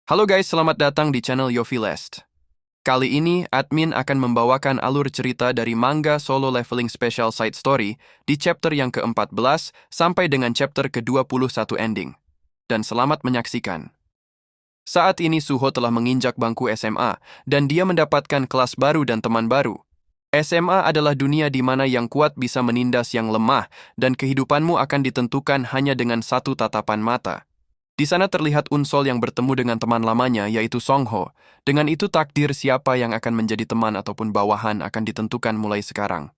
Halo guys, selamat datang di channel Yofilest. Kali ini, admin akan membawakan alur cerita dari manga Solo Leveling Special Side Story di chapter yang ke-14 sampai dengan chapter ke-21 ending. Dan selamat menyaksikan. Saat ini Suho telah menginjak bangku SMA, dan dia mendapatkan kelas baru dan teman baru. SMA adalah dunia di mana yang kuat bisa menindas yang lemah, dan kehidupanmu akan ditentukan hanya dengan satu tatapan mata. Di sana terlihat Unsol yang bertemu dengan teman lamanya, yaitu Songho. Dengan itu takdir siapa yang akan menjadi teman ataupun bawahan akan ditentukan mulai sekarang.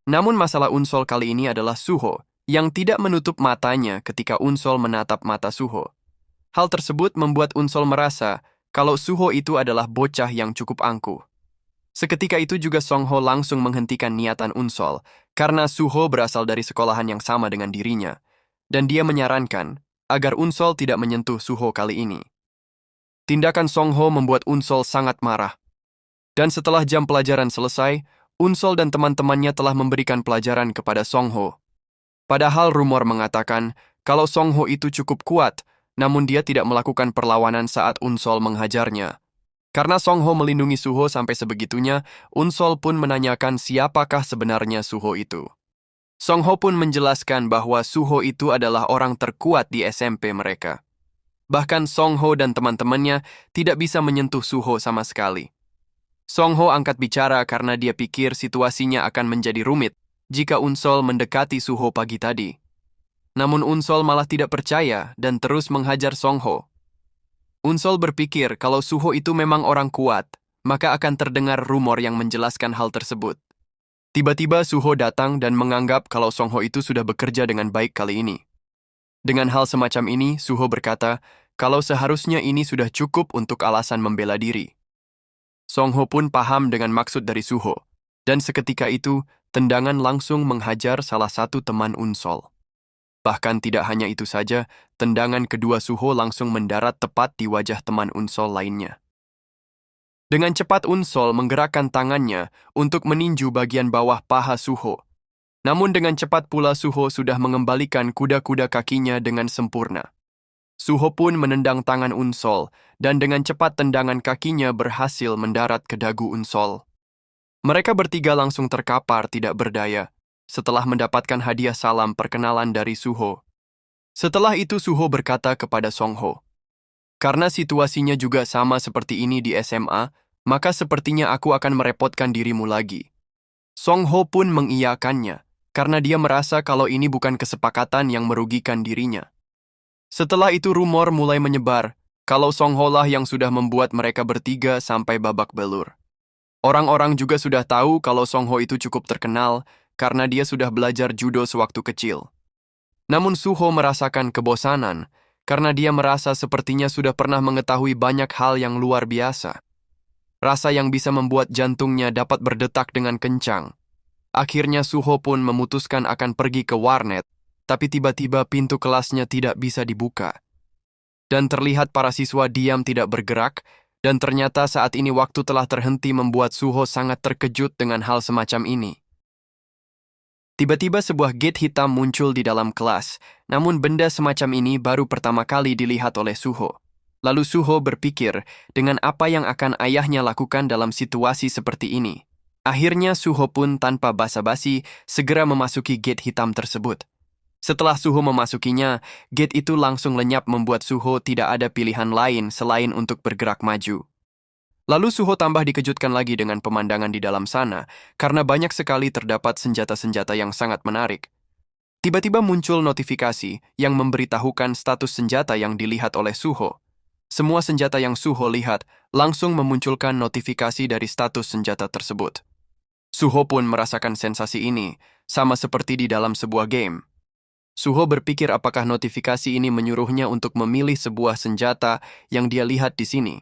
Namun masalah Unsol kali ini adalah Suho, yang tidak menutup matanya ketika Unsol menatap mata Suho. Hal tersebut membuat Unsol merasa kalau Suho itu adalah bocah yang cukup angkuh. Seketika itu juga Songho langsung menghentikan niatan Unsol, karena Suho berasal dari sekolahan yang sama dengan dirinya. Dan dia menyarankan agar Unsol tidak menyentuh Suho kali ini. Tindakan Songho membuat Unsol sangat marah. Dan setelah jam pelajaran selesai, Unsol dan teman-temannya telah memberikan pelajaran kepada Songho. Padahal rumor mengatakan kalau Songho itu cukup kuat, namun dia tidak melakukan perlawanan saat Unsol menghajarnya. Karena Songho melindungi Suho sampai sebegitunya, Unsol pun menanyakan siapakah sebenarnya Suho itu. Songho pun menjelaskan bahwa Suho itu adalah orang terkuat di SMP mereka. Bahkan Songho dan teman-temannya tidak bisa menyentuh Suho sama sekali. Songho angkat bicara karena dia pikir situasinya akan menjadi rumit jika Unsol mendekati Suho pagi tadi. Namun Unsol malah tidak percaya dan terus menghajar Songho. Unsol berpikir kalau Suho itu memang orang kuat, maka akan terdengar rumor yang menjelaskan hal tersebut. Tiba-tiba Suho datang dan menganggap kalau Songho itu sudah bekerja dengan baik kali ini. Dengan hal semacam ini, Suho berkata kalau seharusnya ini sudah cukup untuk alasan membela diri. Songho pun paham dengan maksud dari Suho, dan seketika itu, tendangan langsung menghajar salah satu teman Unsol. Bahkan tidak hanya itu saja, tendangan kedua Suho langsung mendarat tepat di wajah teman Unsol lainnya. Dengan cepat Unsol menggerakkan tangannya untuk meninju bagian bawah paha Suho. Namun dengan cepat pula Suho sudah mengembalikan kuda-kuda kakinya dengan sempurna. Suho pun menendang tangan Unsol, dan dengan cepat tendangan kakinya berhasil mendarat ke dagu Unsol. Mereka bertiga langsung terkapar tidak berdaya, setelah mendapatkan hadiah salam perkenalan dari Suho. Setelah itu Suho berkata kepada Songho, "Karena situasinya juga sama seperti ini di SMA, maka sepertinya aku akan merepotkan dirimu lagi." Songho pun mengiyakannya, karena dia merasa kalau ini bukan kesepakatan yang merugikan dirinya. Setelah itu rumor mulai menyebar, kalau Songho lah yang sudah membuat mereka bertiga sampai babak belur. Orang-orang juga sudah tahu kalau Songho itu cukup terkenal, karena dia sudah belajar judo sewaktu kecil. Namun Suho merasakan kebosanan, karena dia merasa sepertinya sudah pernah mengetahui banyak hal yang luar biasa. Rasa yang bisa membuat jantungnya dapat berdetak dengan kencang. Akhirnya Suho pun memutuskan akan pergi ke warnet, tapi tiba-tiba pintu kelasnya tidak bisa dibuka. Dan terlihat para siswa diam tidak bergerak, dan ternyata saat ini waktu telah terhenti membuat Suho sangat terkejut dengan hal semacam ini. Tiba-tiba sebuah gate hitam muncul di dalam kelas, namun benda semacam ini baru pertama kali dilihat oleh Suho. Lalu Suho berpikir dengan apa yang akan ayahnya lakukan dalam situasi seperti ini. Akhirnya Suho pun tanpa basa-basi segera memasuki gate hitam tersebut. Setelah Suho memasukinya, gate itu langsung lenyap membuat Suho tidak ada pilihan lain selain untuk bergerak maju. Lalu Suho tambah dikejutkan lagi dengan pemandangan di dalam sana, karena banyak sekali terdapat senjata-senjata yang sangat menarik. Tiba-tiba muncul notifikasi yang memberitahukan status senjata yang dilihat oleh Suho. Semua senjata yang Suho lihat langsung memunculkan notifikasi dari status senjata tersebut. Suho pun merasakan sensasi ini, sama seperti di dalam sebuah game. Suho berpikir apakah notifikasi ini menyuruhnya untuk memilih sebuah senjata yang dia lihat di sini.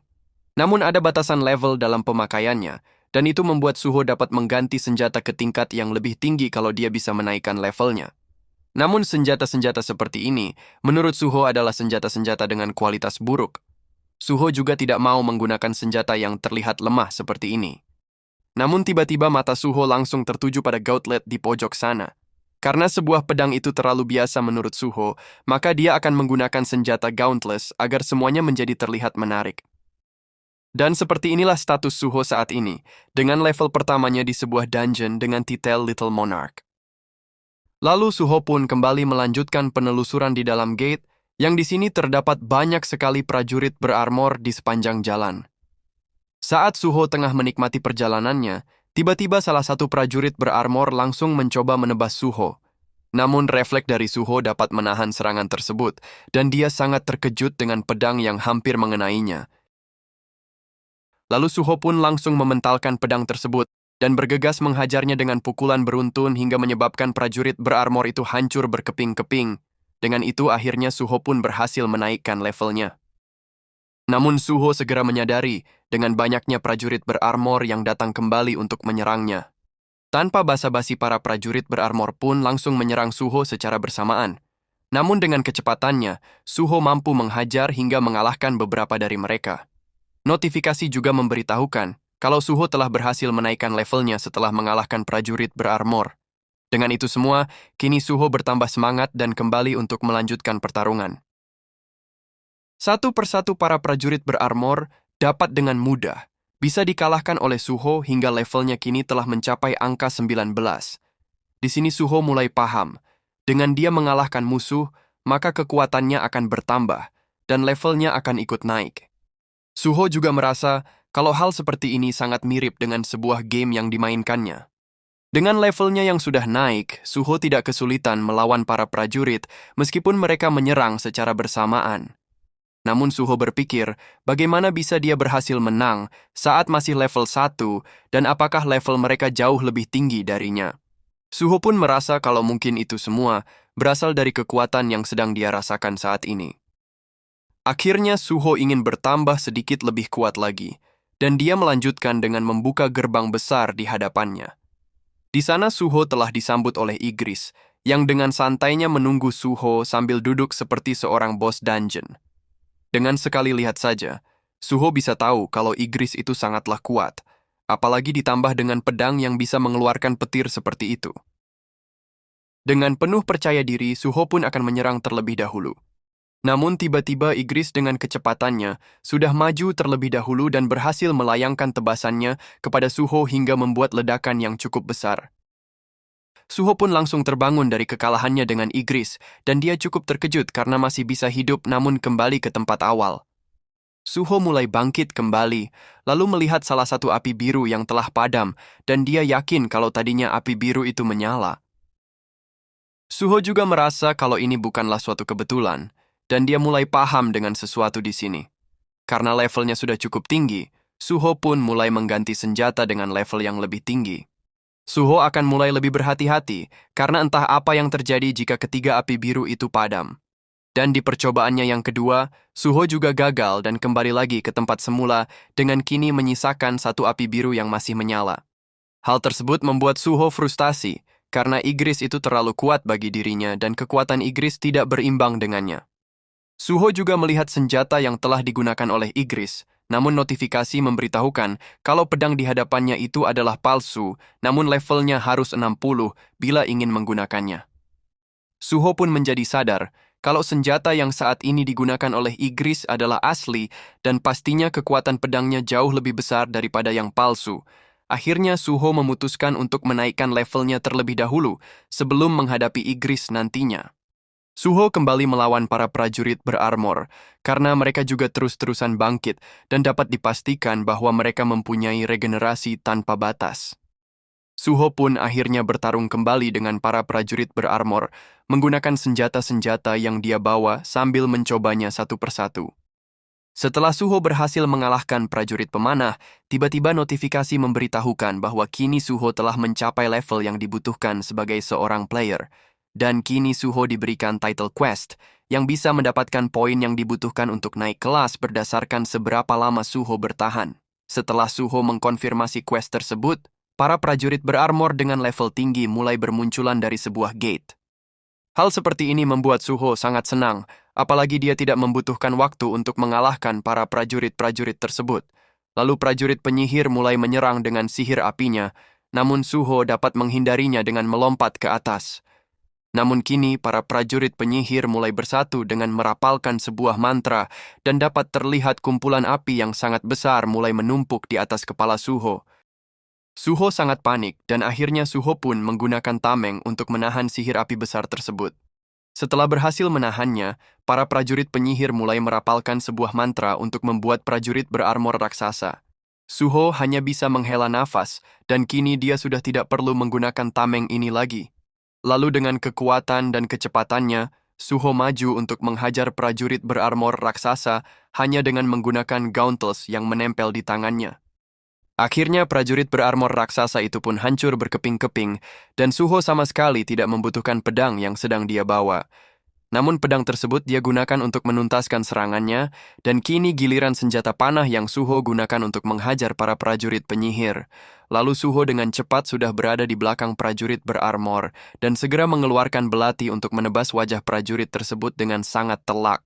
Namun ada batasan level dalam pemakaiannya, dan itu membuat Suho dapat mengganti senjata ke tingkat yang lebih tinggi kalau dia bisa menaikkan levelnya. Namun senjata-senjata seperti ini, menurut Suho adalah senjata-senjata dengan kualitas buruk. Suho juga tidak mau menggunakan senjata yang terlihat lemah seperti ini. Namun tiba-tiba mata Suho langsung tertuju pada gauntlet di pojok sana. Karena sebuah pedang itu terlalu biasa menurut Suho, maka dia akan menggunakan senjata Gauntless agar semuanya menjadi terlihat menarik. Dan seperti inilah status Suho saat ini, dengan level pertamanya di sebuah dungeon dengan titel Little Monarch. Lalu Suho pun kembali melanjutkan penelusuran di dalam gate, yang di sini terdapat banyak sekali prajurit berarmor di sepanjang jalan. Saat Suho tengah menikmati perjalanannya, tiba-tiba salah satu prajurit berarmor langsung mencoba menebas Suho. Namun refleks dari Suho dapat menahan serangan tersebut, dan dia sangat terkejut dengan pedang yang hampir mengenainya. Lalu Suho pun langsung mementalkan pedang tersebut dan bergegas menghajarnya dengan pukulan beruntun hingga menyebabkan prajurit berarmor itu hancur berkeping-keping. Dengan itu akhirnya Suho pun berhasil menaikkan levelnya. Namun Suho segera menyadari dengan banyaknya prajurit berarmor yang datang kembali untuk menyerangnya. Tanpa basa-basi para prajurit berarmor pun langsung menyerang Suho secara bersamaan. Namun dengan kecepatannya, Suho mampu menghajar hingga mengalahkan beberapa dari mereka. Notifikasi juga memberitahukan kalau Suho telah berhasil menaikkan levelnya setelah mengalahkan prajurit berarmor. Dengan itu semua, kini Suho bertambah semangat dan kembali untuk melanjutkan pertarungan. Satu persatu para prajurit berarmor dapat dengan mudah bisa dikalahkan oleh Suho hingga levelnya kini telah mencapai angka 19. Di sini Suho mulai paham, dengan dia mengalahkan musuh, maka kekuatannya akan bertambah dan levelnya akan ikut naik. Suho juga merasa kalau hal seperti ini sangat mirip dengan sebuah game yang dimainkannya. Dengan levelnya yang sudah naik, Suho tidak kesulitan melawan para prajurit meskipun mereka menyerang secara bersamaan. Namun Suho berpikir, bagaimana bisa dia berhasil menang saat masih level 1 dan apakah level mereka jauh lebih tinggi darinya. Suho pun merasa kalau mungkin itu semua berasal dari kekuatan yang sedang dia rasakan saat ini. Akhirnya Suho ingin bertambah sedikit lebih kuat lagi, dan dia melanjutkan dengan membuka gerbang besar di hadapannya. Di sana Suho telah disambut oleh Igris, yang dengan santainya menunggu Suho sambil duduk seperti seorang bos dungeon. Dengan sekali lihat saja, Suho bisa tahu kalau Igris itu sangatlah kuat, apalagi ditambah dengan pedang yang bisa mengeluarkan petir seperti itu. Dengan penuh percaya diri, Suho pun akan menyerang terlebih dahulu. Namun tiba-tiba Igris dengan kecepatannya sudah maju terlebih dahulu dan berhasil melayangkan tebasannya kepada Suho hingga membuat ledakan yang cukup besar. Suho pun langsung terbangun dari kekalahannya dengan Igris dan dia cukup terkejut karena masih bisa hidup namun kembali ke tempat awal. Suho mulai bangkit kembali, lalu melihat salah satu api biru yang telah padam dan dia yakin kalau tadinya api biru itu menyala. Suho juga merasa kalau ini bukanlah suatu kebetulan. Dan dia mulai paham dengan sesuatu di sini. Karena levelnya sudah cukup tinggi, Suho pun mulai mengganti senjata dengan level yang lebih tinggi. Suho akan mulai lebih berhati-hati, karena entah apa yang terjadi jika ketiga api biru itu padam. Dan di percobaannya yang kedua, Suho juga gagal dan kembali lagi ke tempat semula dengan kini menyisakan satu api biru yang masih menyala. Hal tersebut membuat Suho frustasi, karena Igris itu terlalu kuat bagi dirinya dan kekuatan Igris tidak berimbang dengannya. Suho juga melihat senjata yang telah digunakan oleh Igris, namun notifikasi memberitahukan kalau pedang di hadapannya itu adalah palsu, namun levelnya harus 60 bila ingin menggunakannya. Suho pun menjadi sadar kalau senjata yang saat ini digunakan oleh Igris adalah asli dan pastinya kekuatan pedangnya jauh lebih besar daripada yang palsu. Akhirnya Suho memutuskan untuk menaikkan levelnya terlebih dahulu sebelum menghadapi Igris nantinya. Suho kembali melawan para prajurit berarmor, karena mereka juga terus-terusan bangkit dan dapat dipastikan bahwa mereka mempunyai regenerasi tanpa batas. Suho pun akhirnya bertarung kembali dengan para prajurit berarmor, menggunakan senjata-senjata yang dia bawa sambil mencobanya satu persatu. Setelah Suho berhasil mengalahkan prajurit pemanah, tiba-tiba notifikasi memberitahukan bahwa kini Suho telah mencapai level yang dibutuhkan sebagai seorang player, dan kini Suho diberikan title quest yang bisa mendapatkan poin yang dibutuhkan untuk naik kelas berdasarkan seberapa lama Suho bertahan. Setelah Suho mengkonfirmasi quest tersebut, para prajurit berarmor dengan level tinggi mulai bermunculan dari sebuah gate. Hal seperti ini membuat Suho sangat senang, apalagi dia tidak membutuhkan waktu untuk mengalahkan para prajurit-prajurit tersebut. Lalu prajurit penyihir mulai menyerang dengan sihir apinya, namun Suho dapat menghindarinya dengan melompat ke atas. Namun kini para prajurit penyihir mulai bersatu dengan merapalkan sebuah mantra dan dapat terlihat kumpulan api yang sangat besar mulai menumpuk di atas kepala Suho. Suho sangat panik dan akhirnya Suho pun menggunakan tameng untuk menahan sihir api besar tersebut. Setelah berhasil menahannya, para prajurit penyihir mulai merapalkan sebuah mantra untuk membuat prajurit berarmor raksasa. Suho hanya bisa menghela nafas dan kini dia sudah tidak perlu menggunakan tameng ini lagi. Lalu dengan kekuatan dan kecepatannya, Suho maju untuk menghajar prajurit berarmor raksasa hanya dengan menggunakan gauntlets yang menempel di tangannya. Akhirnya prajurit berarmor raksasa itu pun hancur berkeping-keping dan Suho sama sekali tidak membutuhkan pedang yang sedang dia bawa. Namun pedang tersebut dia gunakan untuk menuntaskan serangannya dan kini giliran senjata panah yang Suho gunakan untuk menghajar para prajurit penyihir. Lalu Suho dengan cepat sudah berada di belakang prajurit berarmor dan segera mengeluarkan belati untuk menebas wajah prajurit tersebut dengan sangat telak.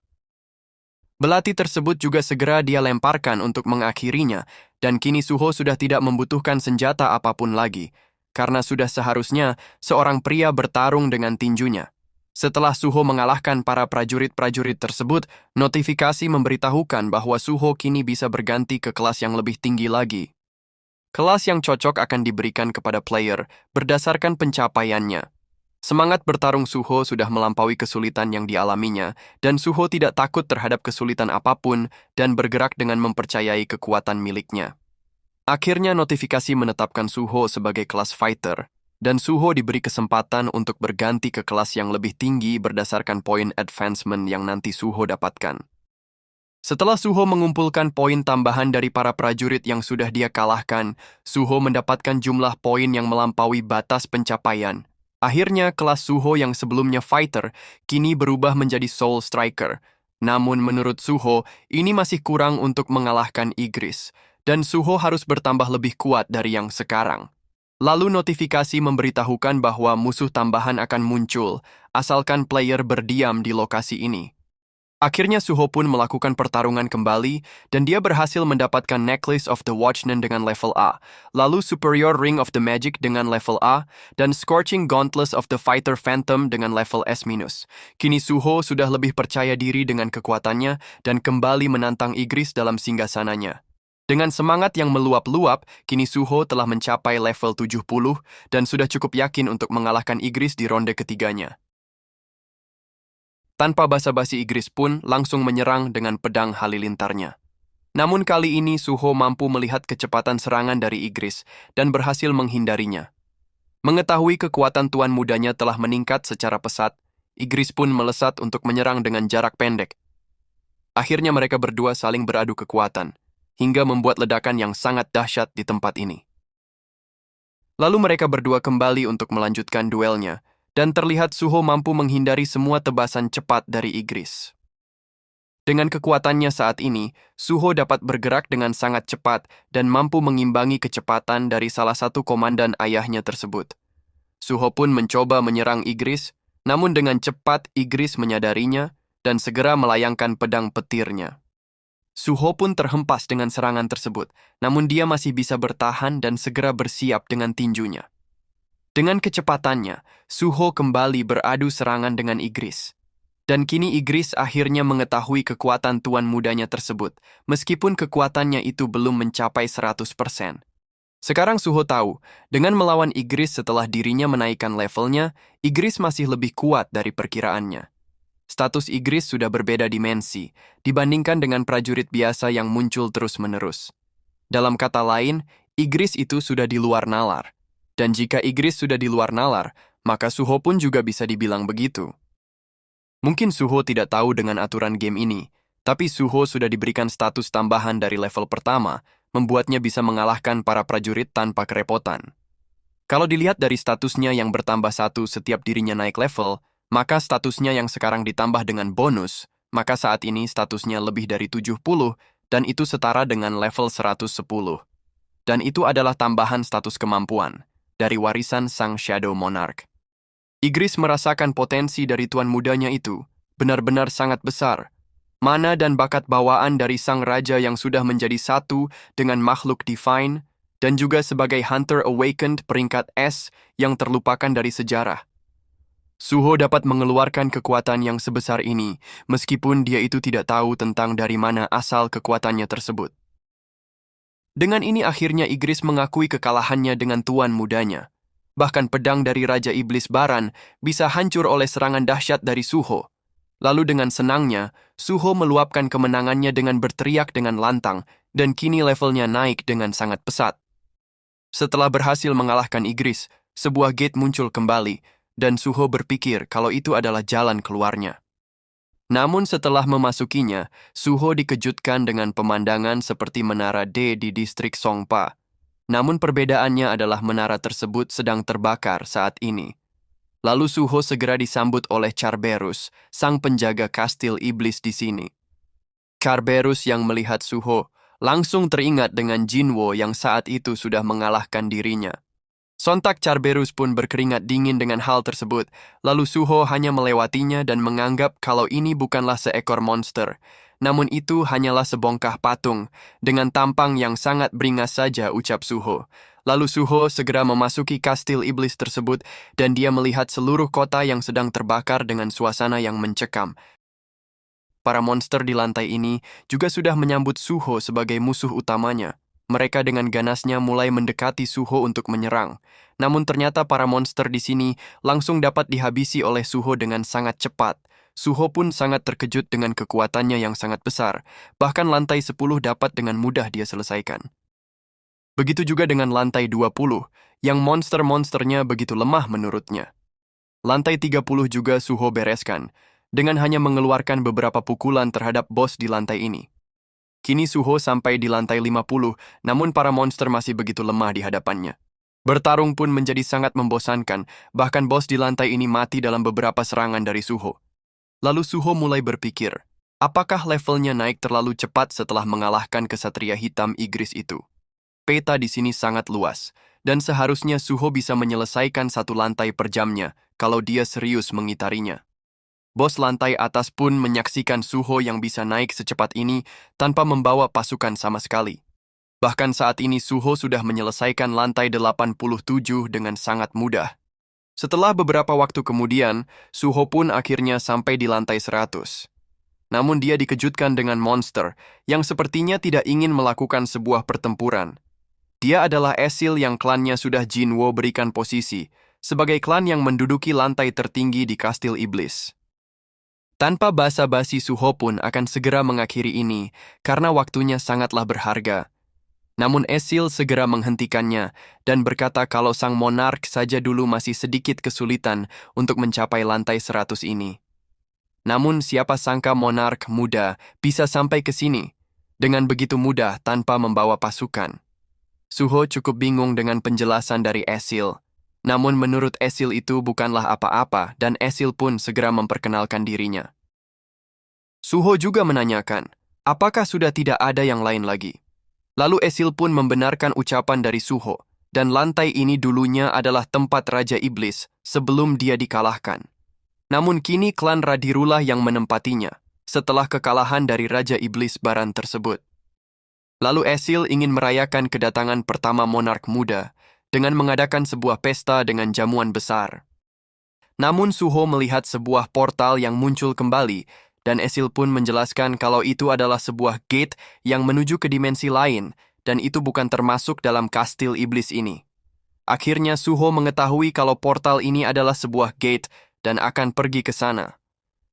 Belati tersebut juga segera dia lemparkan untuk mengakhirinya dan kini Suho sudah tidak membutuhkan senjata apapun lagi karena sudah seharusnya seorang pria bertarung dengan tinjunya. Setelah Suho mengalahkan para prajurit-prajurit tersebut, notifikasi memberitahukan bahwa Suho kini bisa berganti ke kelas yang lebih tinggi lagi. Kelas yang cocok akan diberikan kepada player berdasarkan pencapaiannya. Semangat bertarung Suho sudah melampaui kesulitan yang dialaminya, dan Suho tidak takut terhadap kesulitan apapun dan bergerak dengan mempercayai kekuatan miliknya. Akhirnya notifikasi menetapkan Suho sebagai kelas fighter, dan Suho diberi kesempatan untuk berganti ke kelas yang lebih tinggi berdasarkan poin advancement yang nanti Suho dapatkan. Setelah Suho mengumpulkan poin tambahan dari para prajurit yang sudah dia kalahkan, Suho mendapatkan jumlah poin yang melampaui batas pencapaian. Akhirnya kelas Suho yang sebelumnya fighter kini berubah menjadi soul striker. Namun menurut Suho, ini masih kurang untuk mengalahkan Igris, dan Suho harus bertambah lebih kuat dari yang sekarang. Lalu notifikasi memberitahukan bahwa musuh tambahan akan muncul, asalkan player berdiam di lokasi ini. Akhirnya Suho pun melakukan pertarungan kembali, dan dia berhasil mendapatkan Necklace of the Watchman dengan level A, lalu Superior Ring of the Magic dengan level A, dan Scorching Gauntlets of the Fighter Phantom dengan level S-. Kini Suho sudah lebih percaya diri dengan kekuatannya, dan kembali menantang Igris dalam singgasananya. Dengan semangat yang meluap-luap, kini Suho telah mencapai level 70 dan sudah cukup yakin untuk mengalahkan Igris di ronde ketiganya. Tanpa basa-basi Igris pun langsung menyerang dengan pedang halilintarnya. Namun kali ini Suho mampu melihat kecepatan serangan dari Igris dan berhasil menghindarinya. Mengetahui kekuatan tuan mudanya telah meningkat secara pesat, Igris pun melesat untuk menyerang dengan jarak pendek. Akhirnya mereka berdua saling beradu kekuatan, hingga membuat ledakan yang sangat dahsyat di tempat ini. Lalu mereka berdua kembali untuk melanjutkan duelnya, dan terlihat Suho mampu menghindari semua tebasan cepat dari Igris. Dengan kekuatannya saat ini, Suho dapat bergerak dengan sangat cepat dan mampu mengimbangi kecepatan dari salah satu komandan ayahnya tersebut. Suho pun mencoba menyerang Igris, namun dengan cepat Igris menyadarinya dan segera melayangkan pedang petirnya. Suho pun terhempas dengan serangan tersebut, namun dia masih bisa bertahan dan segera bersiap dengan tinjunya. Dengan kecepatannya, Suho kembali beradu serangan dengan Igris. Dan kini Igris akhirnya mengetahui kekuatan tuan mudanya tersebut, meskipun kekuatannya itu belum mencapai 100%. Sekarang Suho tahu, dengan melawan Igris setelah dirinya menaikkan levelnya, Igris masih lebih kuat dari perkiraannya. Status Igris sudah berbeda dimensi, dibandingkan dengan prajurit biasa yang muncul terus-menerus. Dalam kata lain, Igris itu sudah di luar nalar. Dan jika Igris sudah di luar nalar, maka Suho pun juga bisa dibilang begitu. Mungkin Suho tidak tahu dengan aturan game ini, tapi Suho sudah diberikan status tambahan dari level pertama, membuatnya bisa mengalahkan para prajurit tanpa kerepotan. Kalau dilihat dari statusnya yang bertambah 1 setiap dirinya naik level, maka statusnya yang sekarang ditambah dengan bonus, maka saat ini statusnya lebih dari 70 dan itu setara dengan level 110. Dan itu adalah tambahan status kemampuan dari warisan sang Shadow Monarch. Igris merasakan potensi dari tuan mudanya itu benar-benar sangat besar. Mana dan bakat bawaan dari sang raja yang sudah menjadi satu dengan makhluk divine dan juga sebagai Hunter Awakened peringkat S yang terlupakan dari sejarah. Suho dapat mengeluarkan kekuatan yang sebesar ini, meskipun dia itu tidak tahu tentang dari mana asal kekuatannya tersebut. Dengan ini akhirnya Igris mengakui kekalahannya dengan tuan mudanya. Bahkan pedang dari Raja Iblis Baran bisa hancur oleh serangan dahsyat dari Suho. Lalu dengan senangnya, Suho meluapkan kemenangannya dengan berteriak dengan lantang, dan kini levelnya naik dengan sangat pesat. Setelah berhasil mengalahkan Igris, sebuah gate muncul kembali, dan Suho berpikir kalau itu adalah jalan keluarnya. Namun setelah memasukinya, Suho dikejutkan dengan pemandangan seperti Menara D di distrik Songpa. Namun perbedaannya adalah menara tersebut sedang terbakar saat ini. Lalu Suho segera disambut oleh Cerberus, sang penjaga kastil iblis di sini. Cerberus yang melihat Suho langsung teringat dengan Jinwo yang saat itu sudah mengalahkan dirinya. Sontak Cerberus pun berkeringat dingin dengan hal tersebut, lalu Suho hanya melewatinya dan menganggap kalau ini bukanlah seekor monster, namun itu hanyalah sebongkah patung, dengan tampang yang sangat beringas saja ucap Suho. Lalu Suho segera memasuki kastil iblis tersebut dan dia melihat seluruh kota yang sedang terbakar dengan suasana yang mencekam. Para monster di lantai ini juga sudah menyambut Suho sebagai musuh utamanya. Mereka dengan ganasnya mulai mendekati Suho untuk menyerang. Namun ternyata para monster di sini langsung dapat dihabisi oleh Suho dengan sangat cepat. Suho pun sangat terkejut dengan kekuatannya yang sangat besar. Bahkan lantai 10 dapat dengan mudah dia selesaikan. Begitu juga dengan lantai 20, yang monster-monsternya begitu lemah menurutnya. Lantai 30 juga Suho bereskan, dengan hanya mengeluarkan beberapa pukulan terhadap bos di lantai ini. Kini Suho sampai di lantai 50, namun para monster masih begitu lemah di hadapannya. Bertarung pun menjadi sangat membosankan, bahkan bos di lantai ini mati dalam beberapa serangan dari Suho. Lalu Suho mulai berpikir, apakah levelnya naik terlalu cepat setelah mengalahkan kesatria hitam Igris itu? Peta di sini sangat luas, dan seharusnya Suho bisa menyelesaikan satu lantai per jamnya kalau dia serius mengitarinya. Bos lantai atas pun menyaksikan Suho yang bisa naik secepat ini tanpa membawa pasukan sama sekali. Bahkan saat ini Suho sudah menyelesaikan lantai 87 dengan sangat mudah. Setelah beberapa waktu kemudian, Suho pun akhirnya sampai di lantai 100. Namun dia dikejutkan dengan monster yang sepertinya tidak ingin melakukan sebuah pertempuran. Dia adalah Esil yang klannya sudah Jinwo berikan posisi, sebagai klan yang menduduki lantai tertinggi di kastil iblis. Tanpa basa-basi Suho pun akan segera mengakhiri ini, karena waktunya sangatlah berharga. Namun Esil segera menghentikannya, dan berkata kalau sang monark saja dulu masih sedikit kesulitan untuk mencapai lantai 100 ini. Namun siapa sangka monark muda bisa sampai ke sini, dengan begitu mudah tanpa membawa pasukan. Suho cukup bingung dengan penjelasan dari Esil. Namun menurut Esil itu bukanlah apa-apa dan Esil pun segera memperkenalkan dirinya. Suho juga menanyakan, apakah sudah tidak ada yang lain lagi? Lalu Esil pun membenarkan ucapan dari Suho, dan lantai ini dulunya adalah tempat Raja Iblis sebelum dia dikalahkan. Namun kini klan Radirullah yang menempatinya, setelah kekalahan dari Raja Iblis Baran tersebut. Lalu Esil ingin merayakan kedatangan pertama monark muda, dengan mengadakan sebuah pesta dengan jamuan besar. Namun Suho melihat sebuah portal yang muncul kembali, dan Esil pun menjelaskan kalau itu adalah sebuah gate yang menuju ke dimensi lain, dan itu bukan termasuk dalam kastil iblis ini. Akhirnya Suho mengetahui kalau portal ini adalah sebuah gate dan akan pergi ke sana.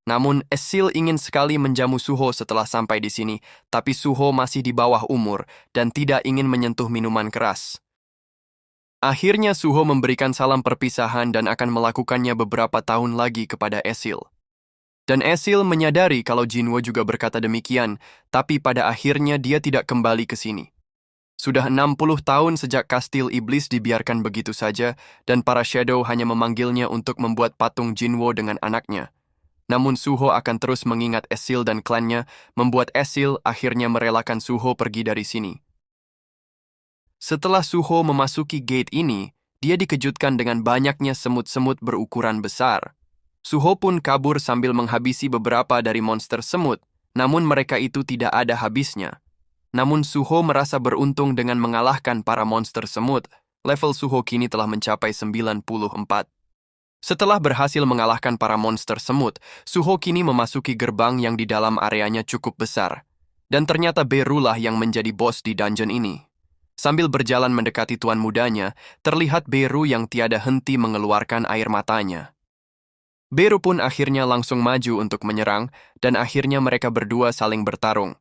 Namun Esil ingin sekali menjamu Suho setelah sampai di sini, tapi Suho masih di bawah umur dan tidak ingin menyentuh minuman keras. Akhirnya Suho memberikan salam perpisahan dan akan melakukannya beberapa tahun lagi kepada Esil. Dan Esil menyadari kalau Jinwo juga berkata demikian, tapi pada akhirnya dia tidak kembali ke sini. Sudah 60 tahun sejak kastil iblis dibiarkan begitu saja, dan para shadow hanya memanggilnya untuk membuat patung Jinwo dengan anaknya. Namun Suho akan terus mengingat Esil dan klannya, membuat Esil akhirnya merelakan Suho pergi dari sini. Setelah Suho memasuki gate ini, dia dikejutkan dengan banyaknya semut-semut berukuran besar. Suho pun kabur sambil menghabisi beberapa dari monster semut, namun mereka itu tidak ada habisnya. Namun Suho merasa beruntung dengan mengalahkan para monster semut. Level Suho kini telah mencapai 94. Setelah berhasil mengalahkan para monster semut, Suho kini memasuki gerbang yang di dalam areanya cukup besar. Dan ternyata Beru lah yang menjadi bos di dungeon ini. Sambil berjalan mendekati tuan mudanya, terlihat Beru yang tiada henti mengeluarkan air matanya. Beru pun akhirnya langsung maju untuk menyerang, dan akhirnya mereka berdua saling bertarung.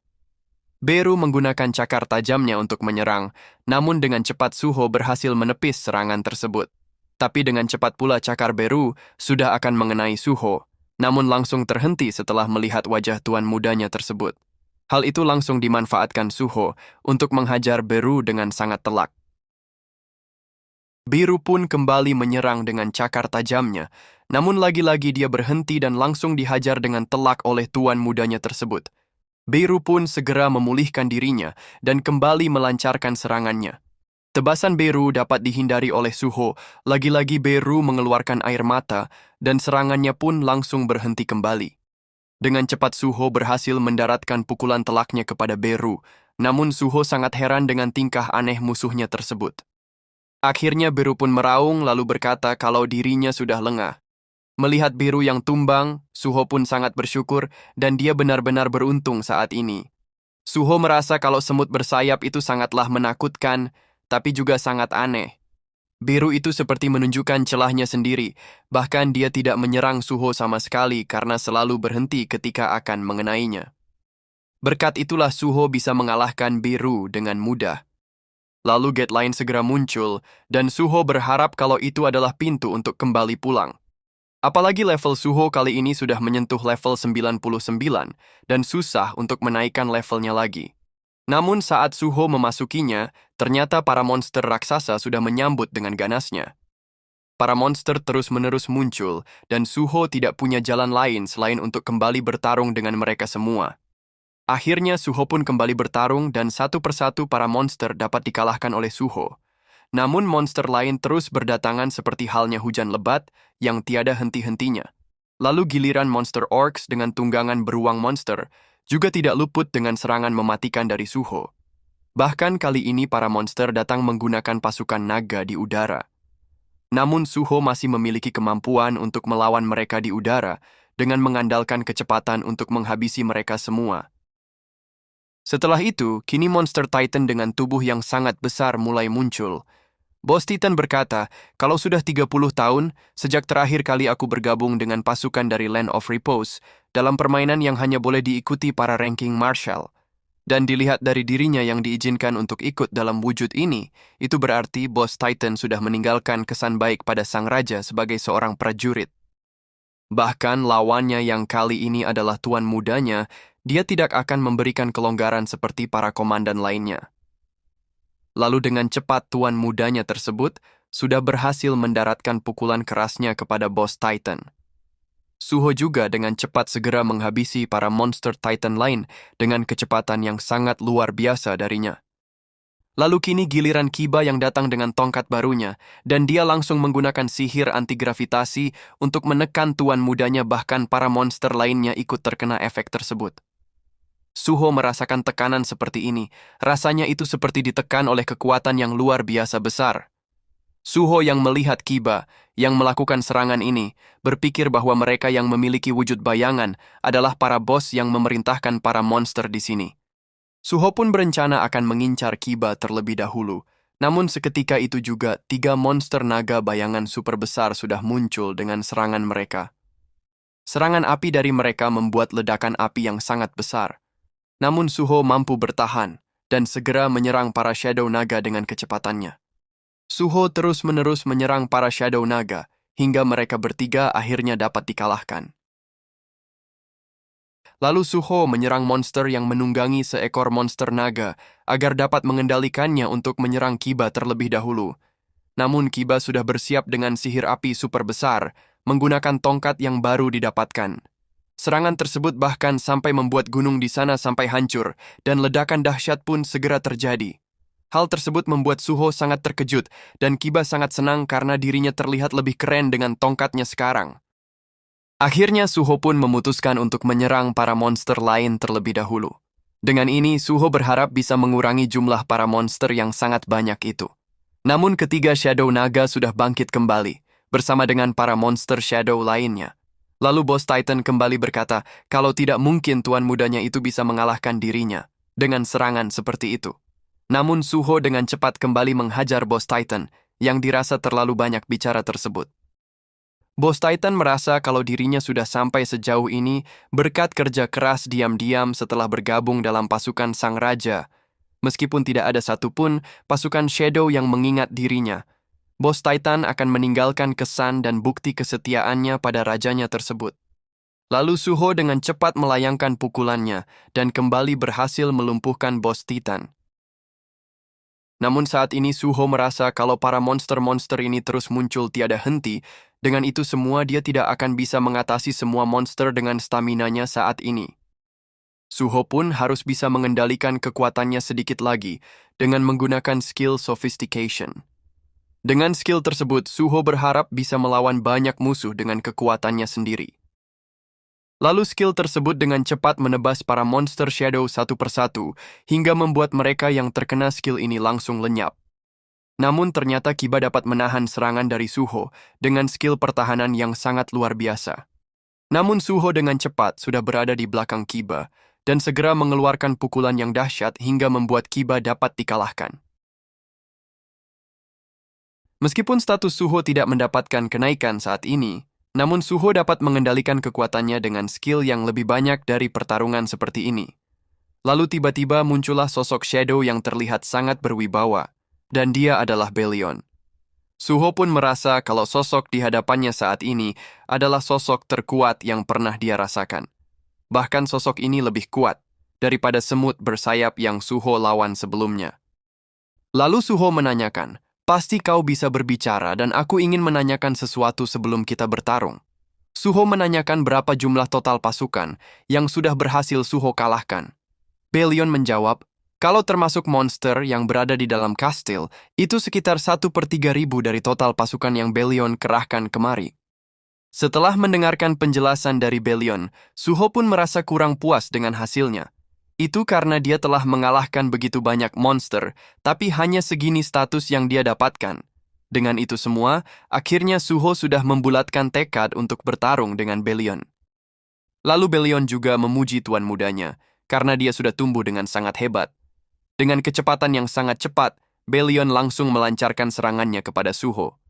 Beru menggunakan cakar tajamnya untuk menyerang, namun dengan cepat Suho berhasil menepis serangan tersebut. Tapi dengan cepat pula cakar Beru sudah akan mengenai Suho, namun langsung terhenti setelah melihat wajah tuan mudanya tersebut. Hal itu langsung dimanfaatkan Suho untuk menghajar Beru dengan sangat telak. Beru pun kembali menyerang dengan cakar tajamnya, namun lagi-lagi dia berhenti dan langsung dihajar dengan telak oleh tuan mudanya tersebut. Beru pun segera memulihkan dirinya dan kembali melancarkan serangannya. Tebasan Beru dapat dihindari oleh Suho, lagi-lagi Beru mengeluarkan air mata dan serangannya pun langsung berhenti kembali. Dengan cepat Suho berhasil mendaratkan pukulan telaknya kepada Beru, namun Suho sangat heran dengan tingkah aneh musuhnya tersebut. Akhirnya Beru pun meraung lalu berkata kalau dirinya sudah lengah. Melihat Beru yang tumbang, Suho pun sangat bersyukur dan dia benar-benar beruntung saat ini. Suho merasa kalau semut bersayap itu sangatlah menakutkan, tapi juga sangat aneh. Beru itu seperti menunjukkan celahnya sendiri, bahkan dia tidak menyerang Suho sama sekali karena selalu berhenti ketika akan mengenainya. Berkat itulah Suho bisa mengalahkan Beru dengan mudah. Lalu gate lain segera muncul, dan Suho berharap kalau itu adalah pintu untuk kembali pulang. Apalagi level Suho kali ini sudah menyentuh level 99 dan susah untuk menaikkan levelnya lagi. Namun saat Suho memasukinya, ternyata para monster raksasa sudah menyambut dengan ganasnya. Para monster terus-menerus muncul dan Suho tidak punya jalan lain selain untuk kembali bertarung dengan mereka semua. Akhirnya Suho pun kembali bertarung dan satu persatu para monster dapat dikalahkan oleh Suho. Namun monster lain terus berdatangan seperti halnya hujan lebat yang tiada henti-hentinya. Lalu giliran monster orcs dengan tunggangan beruang monster juga tidak luput dengan serangan mematikan dari Suho. Bahkan kali ini para monster datang menggunakan pasukan naga di udara. Namun Suho masih memiliki kemampuan untuk melawan mereka di udara dengan mengandalkan kecepatan untuk menghabisi mereka semua. Setelah itu, kini monster Titan dengan tubuh yang sangat besar mulai muncul. Bos Titan berkata, kalau sudah 30 tahun, sejak terakhir kali aku bergabung dengan pasukan dari Land of Repose, dalam permainan yang hanya boleh diikuti para ranking marshal. Dan dilihat dari dirinya yang diizinkan untuk ikut dalam wujud ini, itu berarti Bos Titan sudah meninggalkan kesan baik pada sang raja sebagai seorang prajurit. Bahkan lawannya yang kali ini adalah tuan mudanya, dia tidak akan memberikan kelonggaran seperti para komandan lainnya. Lalu dengan cepat tuan mudanya tersebut sudah berhasil mendaratkan pukulan kerasnya kepada Bos Titan. Suho juga dengan cepat segera menghabisi para monster Titan lain dengan kecepatan yang sangat luar biasa darinya. Lalu kini giliran Kiba yang datang dengan tongkat barunya, dan dia langsung menggunakan sihir anti-gravitasi untuk menekan tuan mudanya bahkan para monster lainnya ikut terkena efek tersebut. Suho merasakan tekanan seperti ini, rasanya itu seperti ditekan oleh kekuatan yang luar biasa besar. Suho yang melihat Kiba, yang melakukan serangan ini, berpikir bahwa mereka yang memiliki wujud bayangan adalah para bos yang memerintahkan para monster di sini. Suho pun berencana akan mengincar Kiba terlebih dahulu, namun seketika itu juga 3 monster naga bayangan super besar sudah muncul dengan serangan mereka. Serangan api dari mereka membuat ledakan api yang sangat besar. Namun Suho mampu bertahan dan segera menyerang para Shadow Naga dengan kecepatannya. Suho terus-menerus menyerang para Shadow Naga hingga mereka bertiga akhirnya dapat dikalahkan. Lalu Suho menyerang monster yang menunggangi seekor monster naga agar dapat mengendalikannya untuk menyerang Kiba terlebih dahulu. Namun Kiba sudah bersiap dengan sihir api super besar menggunakan tongkat yang baru didapatkan. Serangan tersebut bahkan sampai membuat gunung di sana sampai hancur, dan ledakan dahsyat pun segera terjadi. Hal tersebut membuat Suho sangat terkejut, dan Kiba sangat senang karena dirinya terlihat lebih keren dengan tongkatnya sekarang. Akhirnya Suho pun memutuskan untuk menyerang para monster lain terlebih dahulu. Dengan ini, Suho berharap bisa mengurangi jumlah para monster yang sangat banyak itu. Namun ketiga Shadow Naga sudah bangkit kembali. bersama dengan para monster shadow lainnya. Lalu Bos Titan kembali berkata kalau tidak mungkin tuan mudanya itu bisa mengalahkan dirinya dengan serangan seperti itu. Namun Suho dengan cepat kembali menghajar Bos Titan yang dirasa terlalu banyak bicara tersebut. Bos Titan merasa kalau dirinya sudah sampai sejauh ini berkat kerja keras diam-diam setelah bergabung dalam pasukan Sang Raja. Meskipun tidak ada satupun pasukan Shadow yang mengingat dirinya, Bos Titan akan meninggalkan kesan dan bukti kesetiaannya pada rajanya tersebut. Lalu Suho dengan cepat melayangkan pukulannya dan kembali berhasil melumpuhkan Bos Titan. Namun saat ini Suho merasa kalau para monster-monster ini terus muncul tiada henti, dengan itu semua dia tidak akan bisa mengatasi semua monster dengan staminanya saat ini. Suho pun harus bisa mengendalikan kekuatannya sedikit lagi dengan menggunakan skill sophistication. Dengan skill tersebut, Suho berharap bisa melawan banyak musuh dengan kekuatannya sendiri. Lalu skill tersebut dengan cepat menebas para monster shadow satu persatu, hingga membuat mereka yang terkena skill ini langsung lenyap. Namun ternyata Kiba dapat menahan serangan dari Suho dengan skill pertahanan yang sangat luar biasa. Namun Suho dengan cepat sudah berada di belakang Kiba, dan segera mengeluarkan pukulan yang dahsyat hingga membuat Kiba dapat dikalahkan. Meskipun status Suho tidak mendapatkan kenaikan saat ini, namun Suho dapat mengendalikan kekuatannya dengan skill yang lebih banyak dari pertarungan seperti ini. Lalu tiba-tiba muncullah sosok Shadow yang terlihat sangat berwibawa, dan dia adalah Belion. Suho pun merasa kalau sosok di hadapannya saat ini adalah sosok terkuat yang pernah dia rasakan. Bahkan sosok ini lebih kuat daripada semut bersayap yang Suho lawan sebelumnya. Lalu Suho menanyakan, "Pasti kau bisa berbicara dan aku ingin menanyakan sesuatu sebelum kita bertarung." Suho menanyakan berapa jumlah total pasukan yang sudah berhasil Suho kalahkan. Belion menjawab, kalau termasuk monster yang berada di dalam kastil, itu sekitar 1/3.000 dari total pasukan yang Belion kerahkan kemari. Setelah mendengarkan penjelasan dari Belion, Suho pun merasa kurang puas dengan hasilnya. Itu karena dia telah mengalahkan begitu banyak monster, tapi hanya segini status yang dia dapatkan. Dengan itu semua, akhirnya Suho sudah membulatkan tekad untuk bertarung dengan Belion. Lalu Belion juga memuji tuan mudanya, karena dia sudah tumbuh dengan sangat hebat. Dengan kecepatan yang sangat cepat, Belion langsung melancarkan serangannya kepada Suho.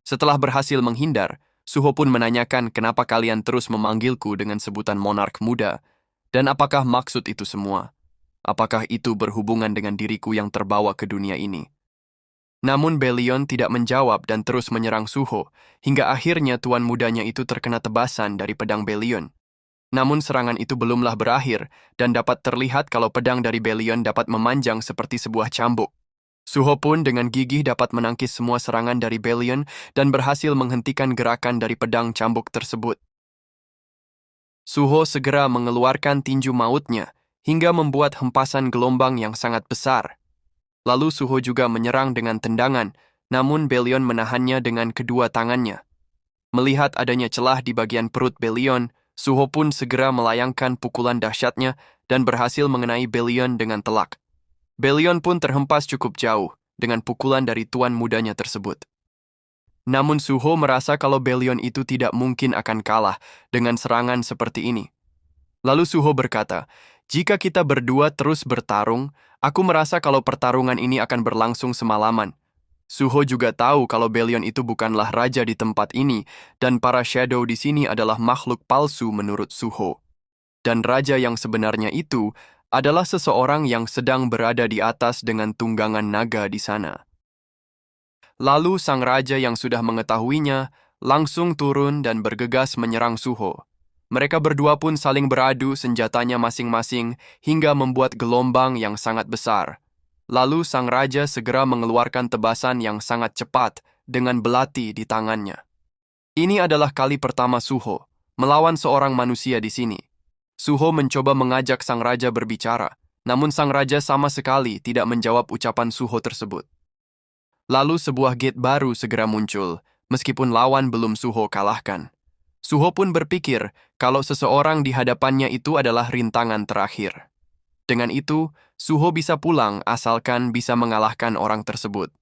Setelah berhasil menghindar, Suho pun menanyakan kenapa kalian terus memanggilku dengan sebutan monark muda. Dan apakah maksud itu semua? Apakah itu berhubungan dengan diriku yang terbawa ke dunia ini? Namun Belion tidak menjawab dan terus menyerang Suho, hingga akhirnya tuan mudanya itu terkena tebasan dari pedang Belion. Namun serangan itu belumlah berakhir, dan dapat terlihat kalau pedang dari Belion dapat memanjang seperti sebuah cambuk. Suho pun dengan gigih dapat menangkis semua serangan dari Belion dan berhasil menghentikan gerakan dari pedang cambuk tersebut. Suho segera mengeluarkan tinju mautnya hingga membuat hempasan gelombang yang sangat besar. Lalu Suho juga menyerang dengan tendangan, namun Belion menahannya dengan kedua tangannya. Melihat adanya celah di bagian perut Belion, Suho pun segera melayangkan pukulan dahsyatnya dan berhasil mengenai Belion dengan telak. Belion pun terhempas cukup jauh dengan pukulan dari tuan mudanya tersebut. Namun Suho merasa kalau Belion itu tidak mungkin akan kalah dengan serangan seperti ini. Lalu Suho berkata, jika kita berdua terus bertarung, aku merasa kalau pertarungan ini akan berlangsung semalaman. Suho juga tahu kalau Belion itu bukanlah raja di tempat ini, dan para shadow di sini adalah makhluk palsu menurut Suho. Dan raja yang sebenarnya itu adalah seseorang yang sedang berada di atas dengan tunggangan naga di sana. Lalu sang raja yang sudah mengetahuinya langsung turun dan bergegas menyerang Suho. Mereka berdua pun saling beradu senjatanya masing-masing hingga membuat gelombang yang sangat besar. Lalu sang raja segera mengeluarkan tebasan yang sangat cepat dengan belati di tangannya. Ini adalah kali pertama Suho melawan seorang manusia di sini. Suho mencoba mengajak sang raja berbicara, namun sang raja sama sekali tidak menjawab ucapan Suho tersebut. Lalu sebuah gate baru segera muncul, meskipun lawan belum Suho kalahkan. Suho pun berpikir kalau seseorang di hadapannya itu adalah rintangan terakhir. Dengan itu, Suho bisa pulang asalkan bisa mengalahkan orang tersebut.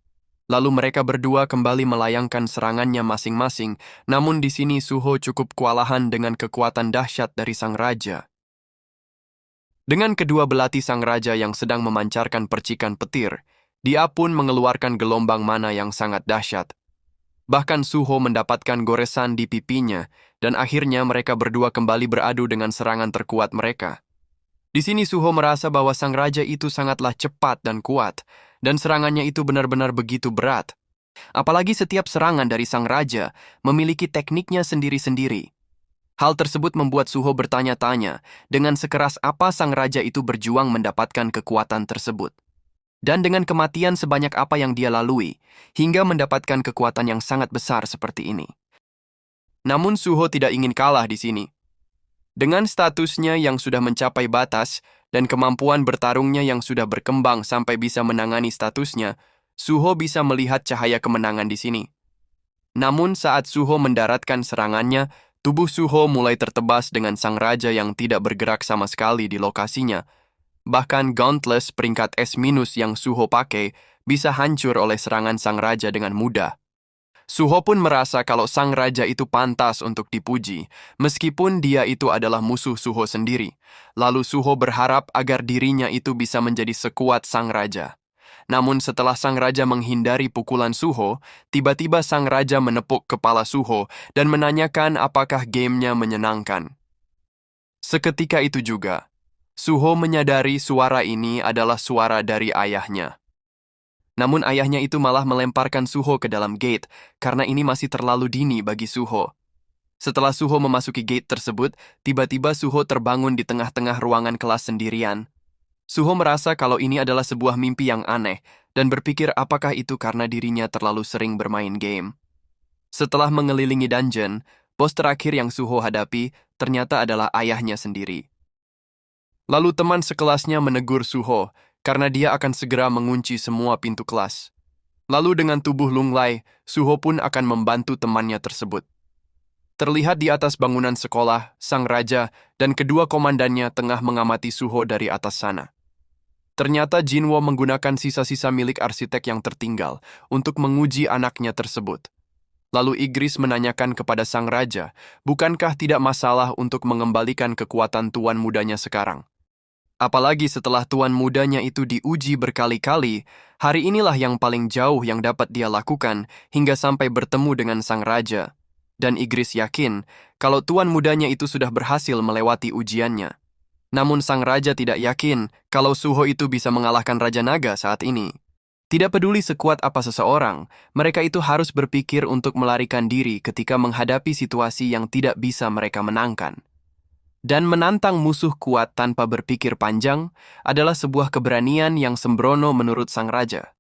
Lalu mereka berdua kembali melayangkan serangannya masing-masing, namun di sini Suho cukup kewalahan dengan kekuatan dahsyat dari sang raja. Dengan kedua belati sang raja yang sedang memancarkan percikan petir, dia pun mengeluarkan gelombang mana yang sangat dahsyat. Bahkan Suho mendapatkan goresan di pipinya, dan akhirnya mereka berdua kembali beradu dengan serangan terkuat mereka. Di sini Suho merasa bahwa sang raja itu sangatlah cepat dan kuat, dan serangannya itu benar-benar begitu berat. Apalagi setiap serangan dari sang raja memiliki tekniknya sendiri-sendiri. Hal tersebut membuat Suho bertanya-tanya dengan sekeras apa sang raja itu berjuang mendapatkan kekuatan tersebut. Dan dengan kematian sebanyak apa yang dia lalui, hingga mendapatkan kekuatan yang sangat besar seperti ini. Namun Suho tidak ingin kalah di sini. Dengan statusnya yang sudah mencapai batas dan kemampuan bertarungnya yang sudah berkembang sampai bisa menangani statusnya, Suho bisa melihat cahaya kemenangan di sini. Namun saat Suho mendaratkan serangannya, tubuh Suho mulai tertebas dengan sang raja yang tidak bergerak sama sekali di lokasinya. Bahkan Gauntless peringkat S- yang Suho pakai bisa hancur oleh serangan sang raja dengan mudah. Suho pun merasa kalau sang raja itu pantas untuk dipuji, meskipun dia itu adalah musuh Suho sendiri. Lalu Suho berharap agar dirinya itu bisa menjadi sekuat sang raja. Namun setelah sang raja menghindari pukulan Suho, tiba-tiba sang raja menepuk kepala Suho dan menanyakan apakah gamenya menyenangkan. Seketika itu juga, Suho menyadari suara ini adalah suara dari ayahnya. Namun ayahnya itu malah melemparkan Suho ke dalam gate, karena ini masih terlalu dini bagi Suho. Setelah Suho memasuki gate tersebut, tiba-tiba Suho terbangun di tengah-tengah ruangan kelas sendirian. Suho merasa kalau ini adalah sebuah mimpi yang aneh, dan berpikir apakah itu karena dirinya terlalu sering bermain game. Setelah mengelilingi dungeon, bos terakhir yang Suho hadapi ternyata adalah ayahnya sendiri. Lalu teman sekelasnya menegur Suho, karena dia akan segera mengunci semua pintu kelas. Lalu dengan tubuh lunglai, Suho pun akan membantu temannya tersebut. Terlihat di atas bangunan sekolah, sang raja dan kedua komandannya tengah mengamati Suho dari atas sana. Ternyata Jinwo menggunakan sisa-sisa milik arsitek yang tertinggal untuk menguji anaknya tersebut. Lalu Igris menanyakan kepada sang raja, bukankah tidak masalah untuk mengembalikan kekuatan tuan mudanya sekarang? Apalagi setelah tuan mudanya itu diuji berkali-kali, hari inilah yang paling jauh yang dapat dia lakukan hingga sampai bertemu dengan sang raja. Dan Igris yakin kalau tuan mudanya itu sudah berhasil melewati ujiannya. Namun sang raja tidak yakin kalau Suho itu bisa mengalahkan Raja Naga saat ini. Tidak peduli sekuat apa seseorang, mereka itu harus berpikir untuk melarikan diri ketika menghadapi situasi yang tidak bisa mereka menangkan. Dan menantang musuh kuat tanpa berpikir panjang adalah sebuah keberanian yang sembrono menurut sang raja.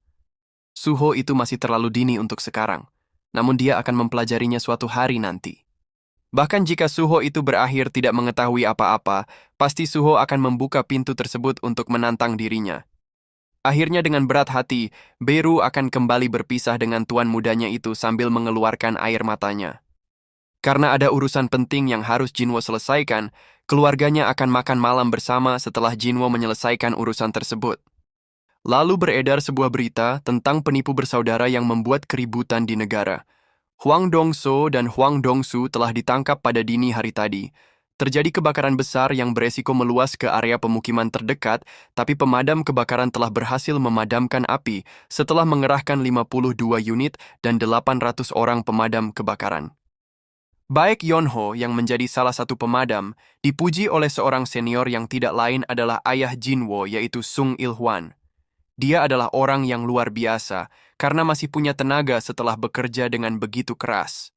Suho itu masih terlalu dini untuk sekarang, namun dia akan mempelajarinya suatu hari nanti. Bahkan jika Suho itu berakhir tidak mengetahui apa-apa, pasti Suho akan membuka pintu tersebut untuk menantang dirinya. Akhirnya dengan berat hati, Beru akan kembali berpisah dengan tuan mudanya itu sambil mengeluarkan air matanya. Karena ada urusan penting yang harus Jinwo selesaikan, keluarganya akan makan malam bersama setelah Jinwo menyelesaikan urusan tersebut. Lalu beredar sebuah berita tentang penipu bersaudara yang membuat keributan di negara. Huang Dongso dan Huang Dongsu telah ditangkap pada dini hari tadi. Terjadi kebakaran besar yang beresiko meluas ke area pemukiman terdekat, tapi pemadam kebakaran telah berhasil memadamkan api setelah mengerahkan 52 unit dan 800 orang pemadam kebakaran. Baek Yonho yang menjadi salah satu pemadam dipuji oleh seorang senior yang tidak lain adalah ayah Jinwo yaitu Sung Il-hwan. Dia adalah orang yang luar biasa karena masih punya tenaga setelah bekerja dengan begitu keras.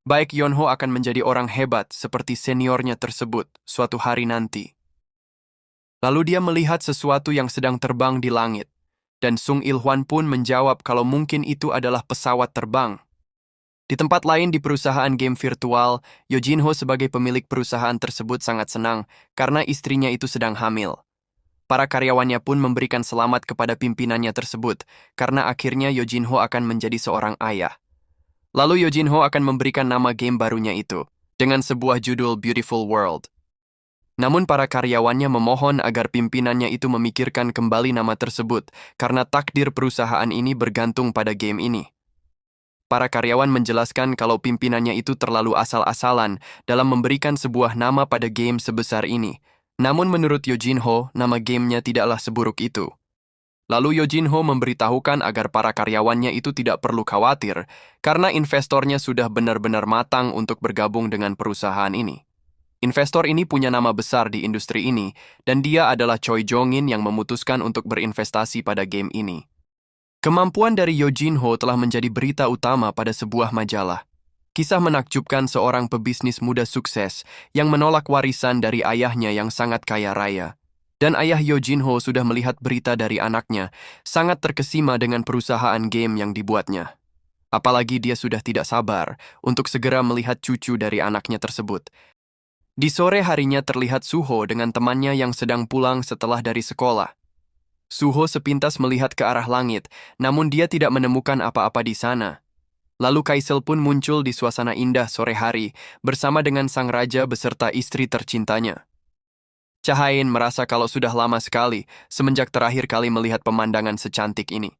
Baek Yonho akan menjadi orang hebat seperti seniornya tersebut suatu hari nanti. Lalu dia melihat sesuatu yang sedang terbang di langit, dan Sung Il-hwan pun menjawab kalau mungkin itu adalah pesawat terbang. Di tempat lain di perusahaan game virtual, Yo Jinho sebagai pemilik perusahaan tersebut sangat senang karena istrinya itu sedang hamil. Para karyawannya pun memberikan selamat kepada pimpinannya tersebut karena akhirnya Yo Jinho akan menjadi seorang ayah. Lalu Yo Jinho akan memberikan nama game barunya itu dengan sebuah judul Beautiful World. Namun para karyawannya memohon agar pimpinannya itu memikirkan kembali nama tersebut karena takdir perusahaan ini bergantung pada game ini. Para karyawan menjelaskan kalau pimpinannya itu terlalu asal-asalan dalam memberikan sebuah nama pada game sebesar ini. Namun menurut Yojinho, nama gamenya tidaklah seburuk itu. Lalu Yojinho memberitahukan agar para karyawannya itu tidak perlu khawatir karena investornya sudah benar-benar matang untuk bergabung dengan perusahaan ini. Investor ini punya nama besar di industri ini, dan dia adalah Choi Jong-in yang memutuskan untuk berinvestasi pada game ini. Kemampuan dari Yojinho telah menjadi berita utama pada sebuah majalah. Kisah menakjubkan seorang pebisnis muda sukses yang menolak warisan dari ayahnya yang sangat kaya raya. Dan ayah Yojinho sudah melihat berita dari anaknya, sangat terkesima dengan perusahaan game yang dibuatnya. Apalagi dia sudah tidak sabar untuk segera melihat cucu dari anaknya tersebut. Di sore harinya terlihat Suho dengan temannya yang sedang pulang setelah dari sekolah. Suho sepintas melihat ke arah langit, namun dia tidak menemukan apa-apa di sana. Lalu Kaisel pun muncul di suasana indah sore hari bersama dengan sang raja beserta istri tercintanya. Chahain merasa kalau sudah lama sekali semenjak terakhir kali melihat pemandangan secantik ini.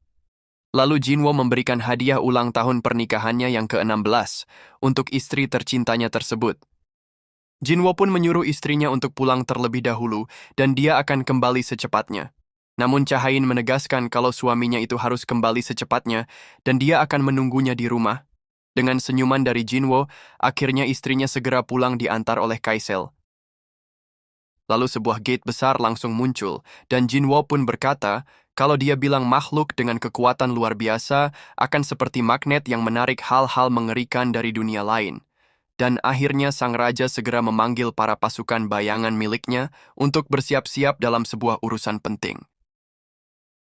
Lalu Jinwo memberikan hadiah ulang tahun pernikahannya yang ke-16 untuk istri tercintanya tersebut. Jinwo pun menyuruh istrinya untuk pulang terlebih dahulu dan dia akan kembali secepatnya. Namun Chahain menegaskan kalau suaminya itu harus kembali secepatnya dan dia akan menunggunya di rumah. Dengan senyuman dari Jinwo, akhirnya istrinya segera pulang diantar oleh Kaisel. Lalu sebuah gate besar langsung muncul dan Jinwo pun berkata kalau dia bilang makhluk dengan kekuatan luar biasa akan seperti magnet yang menarik hal-hal mengerikan dari dunia lain. Dan akhirnya sang raja segera memanggil para pasukan bayangan miliknya untuk bersiap-siap dalam sebuah urusan penting.